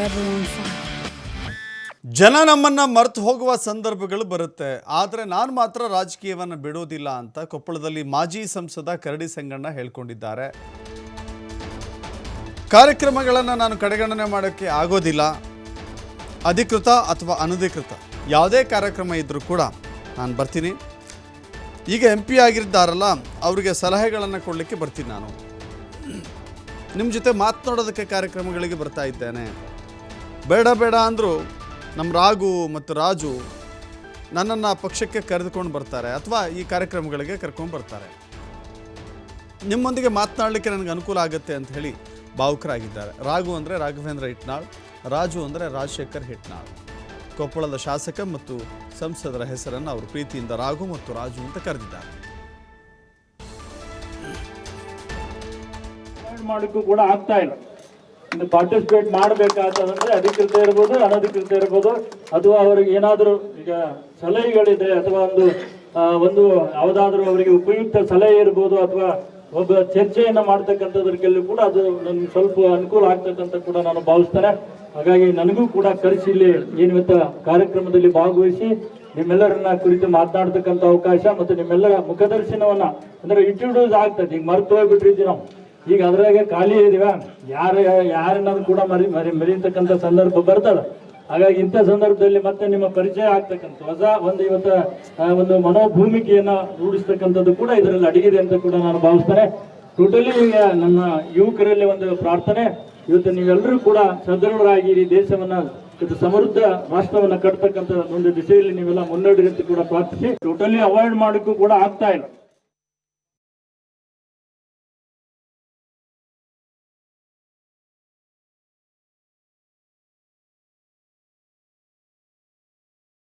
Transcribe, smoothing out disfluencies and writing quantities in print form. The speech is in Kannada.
Babylon 5. ಜನ ನಮ್ಮನ್ನ ಮರೆತು ಹೋಗುವ ಸಂದರ್ಭಗಳು ಬರುತ್ತೆ, ಆದರೆ ನಾನು ಮಾತ್ರ ರಾಜಕೀಯವನ್ನು ಬಿಡೋದಿಲ್ಲ ಅಂತ ಕೊಪ್ಪಳದಲ್ಲಿ ಮಾಜಿ ಸಂಸದ ಕರಡಿ ಸಂಗಣ್ಣ ಹೇಳ್ಕೊಂಡಿದ್ದಾರೆ. ಕಾರ್ಯಕ್ರಮಗಳನ್ನು ನಾನು ಕಡೆಗಣನೆ ಮಾಡೋಕ್ಕೆ ಆಗೋದಿಲ್ಲ. ಅಧಿಕೃತ ಅಥವಾ ಅನಧಿಕೃತ ಯಾವುದೇ ಕಾರ್ಯಕ್ರಮ ಇದ್ದರೂ ಕೂಡ ನಾನು ಬರ್ತೀನಿ. ಈಗ MP ಆಗಿದ್ದಾರಲ್ಲ, ಅವರಿಗೆ ಸಲಹೆಗಳನ್ನು ಕೊಡಲಿಕ್ಕೆ ಬರ್ತೀನಿ. ನಾನು ನಿಮ್ಮ ಜೊತೆ ಮಾತನಾಡೋದಕ್ಕೆ ಕಾರ್ಯಕ್ರಮಗಳಿಗೆ ಬರ್ತಾ ಇದ್ದೇನೆ. ಬೇಡ ಬೇಡ ಅಂದರೂ ನಮ್ಮ ರಾಘು ಮತ್ತು ರಾಜು ನನ್ನನ್ನು ಪಕ್ಷಕ್ಕೆ ಕರೆದುಕೊಂಡು ಬರ್ತಾರೆ ಅಥವಾ ಈ ಕಾರ್ಯಕ್ರಮಗಳಿಗೆ ಕರ್ಕೊಂಡು ಬರ್ತಾರೆ. ನಿಮ್ಮೊಂದಿಗೆ ಮಾತನಾಡಲಿಕ್ಕೆ ನನಗೆ ಅನುಕೂಲ ಆಗುತ್ತೆ ಅಂತ ಹೇಳಿ ಭಾವುಕರಾಗಿದ್ದಾರೆ. ರಾಘು ಅಂದರೆ ರಾಘವೇಂದ್ರ ಹಿಟ್ನಾಳ್, ರಾಜು ಅಂದರೆ ರಾಜಶೇಖರ್ ಹಿಟ್ನಾಳ್. ಕೊಪ್ಪಳದ ಶಾಸಕ ಮತ್ತು ಸಂಸದರ ಹೆಸರನ್ನು ಅವರು ಪ್ರೀತಿಯಿಂದ ರಾಘು ಮತ್ತು ರಾಜು ಅಂತ ಕರೆದಿದ್ದಾರೆ. ಮಾಡೋಕ್ಕೂ ಕೂಡ ಆಗ್ತಾ ಇಲ್ಲ. ಇನ್ನು ಪಾರ್ಟಿಸಿಪೇಟ್ ಮಾಡಬೇಕಾದ್ರೆ ಅಧಿಕೃತ ಇರ್ಬೋದು, ಅನಧಿಕೃತ ಇರ್ಬೋದು, ಅಥವಾ ಅವರಿಗೆ ಏನಾದರೂ ಈಗ ಸಲಹೆಗಳಿದ್ರೆ ಅಥವಾ ಒಂದು ಯಾವುದಾದ್ರೂ ಅವರಿಗೆ ಉಪಯುಕ್ತ ಸಲಹೆ ಇರ್ಬೋದು, ಅಥವಾ ಒಬ್ಬ ಚರ್ಚೆಯನ್ನ ಮಾಡ್ತಕ್ಕಂಥದ್ರಲ್ಲೂ ಕೂಡ ಅದು ನನ್ಗೆ ಸ್ವಲ್ಪ ಅನುಕೂಲ ಆಗ್ತಕ್ಕಂಥ ಕೂಡ ನಾನು ಭಾವಿಸ್ತೇನೆ. ಹಾಗಾಗಿ ನನಗೂ ಕೂಡ ಕರೆಸಿ ಇಲ್ಲಿ ಏನಿವತ್ತ ಕಾರ್ಯಕ್ರಮದಲ್ಲಿ ಭಾಗವಹಿಸಿ ನಿಮ್ಮೆಲ್ಲರನ್ನ ಕುರಿತು ಮಾತನಾಡ್ತಕ್ಕಂಥ ಅವಕಾಶ ಮತ್ತು ನಿಮ್ಮೆಲ್ಲರ ಮುಖದರ್ಶನವನ್ನ ಅಂದ್ರೆ ಇಂಟ್ರೊಡ್ಯೂಸ್ ಆಗ್ತದೆ. ಈಗ ಮರೆತು ಹೋಗ್ಬಿಟ್ಟಿದ್ವಿ ನಾವು, ಈಗ ಅದ್ರಾಗೆ ಖಾಲಿ ಇದೀವ, ಯಾರನ್ನಾದ್ರೂ ಕೂಡ ಮರೀತಕ್ಕಂಥ ಸಂದರ್ಭ ಬರ್ತದ. ಹಾಗಾಗಿ ಇಂಥ ಸಂದರ್ಭದಲ್ಲಿ ಮತ್ತೆ ನಿಮ್ಮ ಪರಿಚಯ ಆಗ್ತಕ್ಕಂಥ ಹೊಸ ಒಂದು ಮನೋಭೂಮಿಕೆಯನ್ನ ರೂಢಿಸ್ತಕ್ಕಂಥದ್ದು ಕೂಡ ಇದರಲ್ಲಿ ಅಡಗಿದೆ ಅಂತ ಕೂಡ ನಾನು ಭಾವಿಸ್ತೇನೆ. ಟೋಟಲಿ ನನ್ನ ಯುವಕರಲ್ಲಿ ಒಂದು ಪ್ರಾರ್ಥನೆ, ಇವತ್ತು ನೀವೆಲ್ಲರೂ ಕೂಡ ಸದೃಢರಾಗಿ ದೇಶವನ್ನ ಸಮೃದ್ಧ ರಾಷ್ಟ್ರವನ್ನ ಕಟ್ತಕ್ಕಂಥ ಒಂದು ದಿಶೆಯಲ್ಲಿ ನೀವೆಲ್ಲ ಮುನ್ನಡೆಯುತ್ತೆ ಕೂಡ ಪ್ರಾರ್ಥಿಸಿ. ಟೋಟಲಿ ಅವಾಯ್ಡ್ ಮಾಡೋಕ್ಕೂ ಕೂಡ ಆಗ್ತಾ ಇಲ್ಲ.